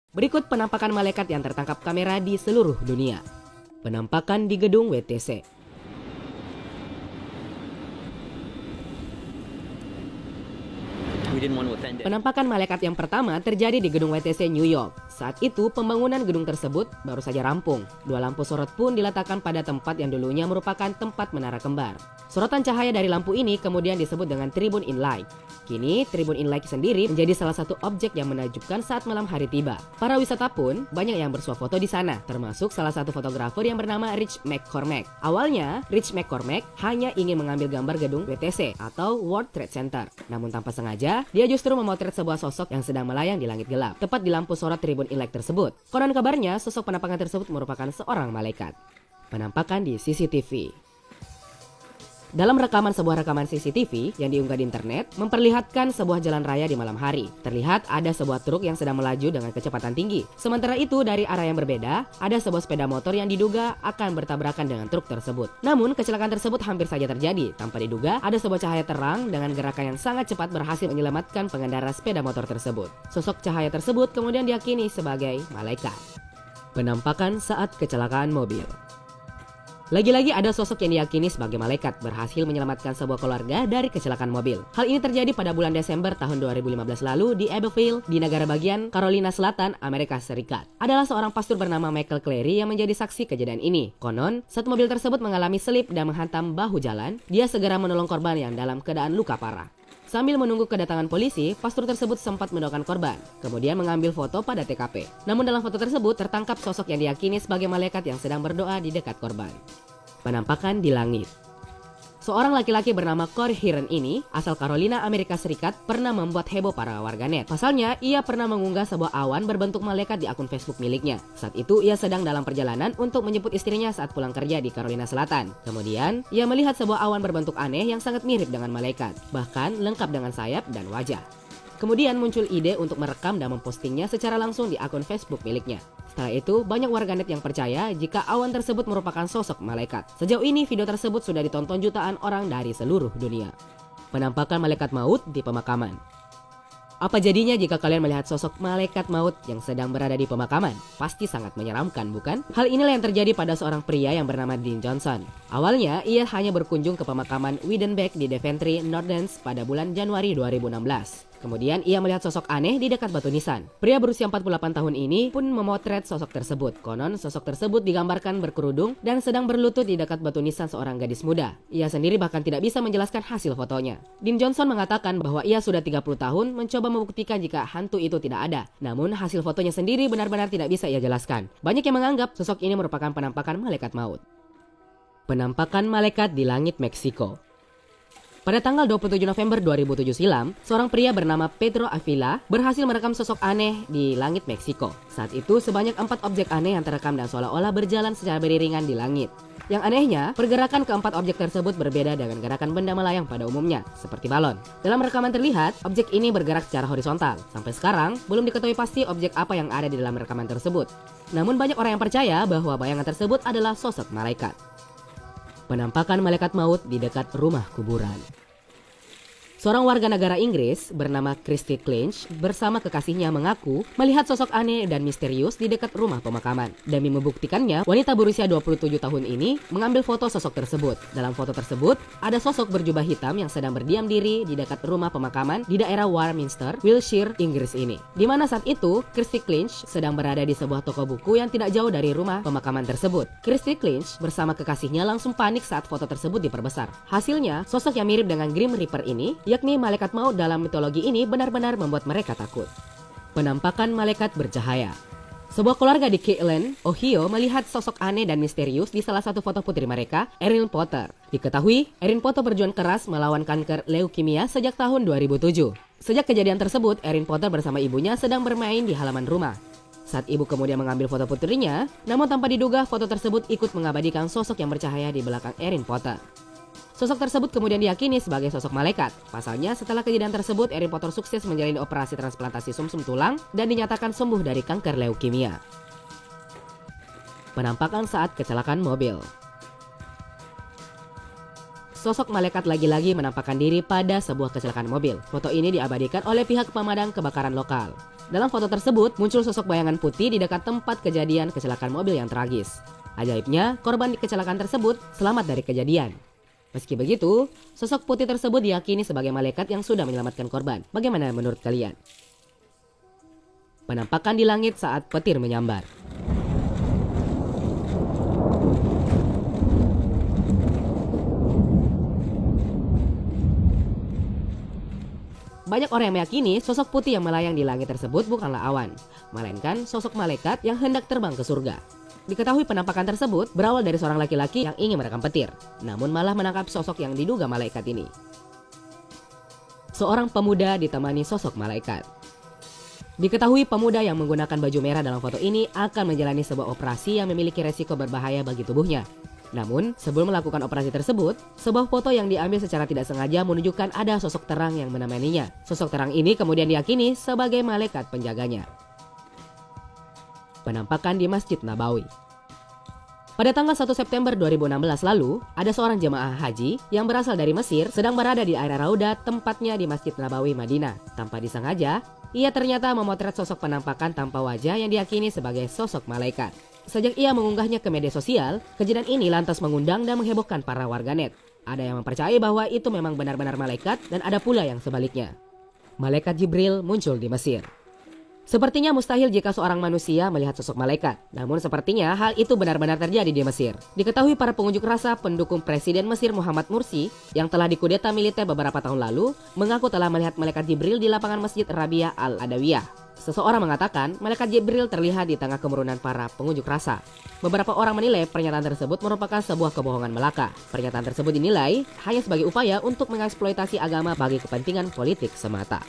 Berikut penampakan malaikat yang tertangkap kamera di seluruh dunia. Penampakan di gedung WTC. Penampakan malaikat yang pertama terjadi di gedung WTC New York. Saat itu pembangunan gedung tersebut baru saja rampung. Dua lampu sorot pun diletakkan pada tempat yang dulunya merupakan tempat menara kembar. Sorotan cahaya dari lampu ini kemudian disebut dengan Tribune in Light. Kini Tribune in Light sendiri menjadi salah satu objek yang menakjubkan saat malam hari tiba. Para wisata pun banyak yang bersuah foto di sana, termasuk salah satu fotografer yang bernama Rich McCormack. Awalnya, Rich McCormack hanya ingin mengambil gambar gedung WTC atau World Trade Center. Namun tanpa sengaja, dia justru memotret sebuah sosok yang sedang melayang di langit gelap, tepat di lampu sorot Tribune in Light tersebut. Konon kabarnya, sosok penampakan tersebut merupakan seorang malaikat. Penampakan di CCTV. Dalam sebuah rekaman CCTV yang diunggah di internet, memperlihatkan sebuah jalan raya di malam hari. Terlihat ada sebuah truk yang sedang melaju dengan kecepatan tinggi. Sementara itu, dari arah yang berbeda, ada sebuah sepeda motor yang diduga akan bertabrakan dengan truk tersebut. Namun, kecelakaan tersebut hampir saja terjadi. Tanpa diduga, ada sebuah cahaya terang dengan gerakan yang sangat cepat berhasil menyelamatkan pengendara sepeda motor tersebut. Sosok cahaya tersebut kemudian diyakini sebagai malaikat. Penampakan saat kecelakaan mobil. Lagi-lagi ada sosok yang diyakini sebagai malaikat berhasil menyelamatkan sebuah keluarga dari kecelakaan mobil. Hal ini terjadi pada bulan Desember tahun 2015 lalu di Abbeville, di negara bagian Carolina Selatan, Amerika Serikat. Adalah seorang pastor bernama Michael Clary yang menjadi saksi kejadian ini. Konon, saat mobil tersebut mengalami selip dan menghantam bahu jalan, dia segera menolong korban yang dalam keadaan luka parah. Sambil menunggu kedatangan polisi, pastor tersebut sempat mendoakan korban, kemudian mengambil foto pada TKP. Namun dalam foto tersebut tertangkap sosok yang diyakini sebagai malaikat yang sedang berdoa di dekat korban. Penampakan di langit. Seorang laki-laki bernama Corey Heron ini, asal Carolina, Amerika Serikat, pernah membuat heboh para warganet. Pasalnya, ia pernah mengunggah sebuah awan berbentuk malaikat di akun Facebook miliknya. Saat itu, ia sedang dalam perjalanan untuk menjemput istrinya saat pulang kerja di Carolina Selatan. Kemudian, ia melihat sebuah awan berbentuk aneh yang sangat mirip dengan malaikat, bahkan lengkap dengan sayap dan wajah. Kemudian muncul ide untuk merekam dan mempostingnya secara langsung di akun Facebook miliknya. Setelah itu, banyak warganet yang percaya jika awan tersebut merupakan sosok malaikat. Sejauh ini, video tersebut sudah ditonton jutaan orang dari seluruh dunia. Penampakan malaikat maut di pemakaman. Apa jadinya jika kalian melihat sosok malaikat maut yang sedang berada di pemakaman? Pasti sangat menyeramkan, bukan? Hal inilah yang terjadi pada seorang pria yang bernama Dean Johnson. Awalnya, ia hanya berkunjung ke pemakaman Weidenbeck di Daventry, Northlands pada bulan Januari 2016. Kemudian ia melihat sosok aneh di dekat batu nisan. Pria berusia 48 tahun ini pun memotret sosok tersebut. Konon sosok tersebut digambarkan berkerudung dan sedang berlutut di dekat batu nisan seorang gadis muda. Ia sendiri bahkan tidak bisa menjelaskan hasil fotonya. Dean Johnson mengatakan bahwa ia sudah 30 tahun mencoba membuktikan jika hantu itu tidak ada. Namun hasil fotonya sendiri benar-benar tidak bisa ia jelaskan. Banyak yang menganggap sosok ini merupakan penampakan malaikat maut. Penampakan malaikat di langit Meksiko. Pada tanggal 27 November 2007 silam, seorang pria bernama Pedro Avila berhasil merekam sosok aneh di langit Meksiko. Saat itu, sebanyak 4 objek aneh yang terekam dan seolah-olah berjalan secara beriringan di langit. Yang anehnya, pergerakan keempat objek tersebut berbeda dengan gerakan benda melayang pada umumnya, seperti balon. Dalam rekaman terlihat, objek ini bergerak secara horizontal. Sampai sekarang, belum diketahui pasti objek apa yang ada di dalam rekaman tersebut. Namun banyak orang yang percaya bahwa bayangan tersebut adalah sosok malaikat. Penampakan malaikat maut di dekat rumah kuburan. Seorang warga negara Inggris bernama Christy Clinch bersama kekasihnya mengaku melihat sosok aneh dan misterius di dekat rumah pemakaman. Demi membuktikannya, wanita berusia 27 tahun ini mengambil foto sosok tersebut. Dalam foto tersebut, ada sosok berjubah hitam yang sedang berdiam diri di dekat rumah pemakaman di daerah Warminster, Wiltshire, Inggris ini. Di mana saat itu, Christy Clinch sedang berada di sebuah toko buku yang tidak jauh dari rumah pemakaman tersebut. Christy Clinch bersama kekasihnya langsung panik saat foto tersebut diperbesar. Hasilnya, sosok yang mirip dengan Grim Reaper ini, yakni malaikat maut dalam mitologi ini, benar-benar membuat mereka takut. Penampakan malaikat bercahaya. Sebuah keluarga di Kirtland, Ohio melihat sosok aneh dan misterius di salah satu foto putri mereka, Erin Potter. Diketahui, Erin Potter berjuang keras melawan kanker leukemia sejak tahun 2007. Sejak kejadian tersebut, Erin Potter bersama ibunya sedang bermain di halaman rumah. Saat ibu kemudian mengambil foto putrinya, namun tanpa diduga foto tersebut ikut mengabadikan sosok yang bercahaya di belakang Erin Potter. Sosok tersebut kemudian diyakini sebagai sosok malaikat. Pasalnya, setelah kejadian tersebut, Erin Potter sukses menjalani operasi transplantasi sumsum tulang dan dinyatakan sembuh dari kanker leukemia. Penampakan saat kecelakaan mobil. Sosok malaikat lagi-lagi menampakkan diri pada sebuah kecelakaan mobil. Foto ini diabadikan oleh pihak pemadam kebakaran lokal. Dalam foto tersebut muncul sosok bayangan putih di dekat tempat kejadian kecelakaan mobil yang tragis. Ajaibnya, korban di kecelakaan tersebut selamat dari kejadian. Meski begitu, sosok putih tersebut diyakini sebagai malaikat yang sudah menyelamatkan korban. Bagaimana menurut kalian? Penampakan di langit saat petir menyambar. Banyak orang yang meyakini sosok putih yang melayang di langit tersebut bukanlah awan, melainkan sosok malaikat yang hendak terbang ke surga. Diketahui penampakan tersebut berawal dari seorang laki-laki yang ingin merekam petir, namun malah menangkap sosok yang diduga malaikat ini. Seorang pemuda ditemani sosok malaikat. Diketahui pemuda yang menggunakan baju merah dalam foto ini akan menjalani sebuah operasi yang memiliki resiko berbahaya bagi tubuhnya. Namun, sebelum melakukan operasi tersebut, sebuah foto yang diambil secara tidak sengaja menunjukkan ada sosok terang yang menemaninya. Sosok terang ini kemudian diyakini sebagai malaikat penjaganya. Penampakan di Masjid Nabawi. Pada tanggal 1 September 2016 lalu, ada seorang jemaah haji yang berasal dari Mesir sedang berada di area Raudah, tempatnya di Masjid Nabawi, Madinah. Tanpa disengaja, ia ternyata memotret sosok penampakan tanpa wajah yang diyakini sebagai sosok malaikat. Sejak ia mengunggahnya ke media sosial, kejadian ini lantas mengundang dan menghebohkan para warganet. Ada yang mempercayai bahwa itu memang benar-benar malaikat dan ada pula yang sebaliknya. Malaikat Jibril muncul di Mesir. Sepertinya mustahil jika seorang manusia melihat sosok malaikat. Namun sepertinya hal itu benar-benar terjadi di Mesir. Diketahui para pengunjuk rasa pendukung Presiden Mesir Muhammad Mursi yang telah dikudeta militer beberapa tahun lalu mengaku telah melihat malaikat Jibril di lapangan Masjid Rabia Al-Adawiyah. Seseorang mengatakan malaikat Jibril terlihat di tengah kerumunan para pengunjuk rasa. Beberapa orang menilai pernyataan tersebut merupakan sebuah kebohongan belaka. Pernyataan tersebut dinilai hanya sebagai upaya untuk mengeksploitasi agama bagi kepentingan politik semata.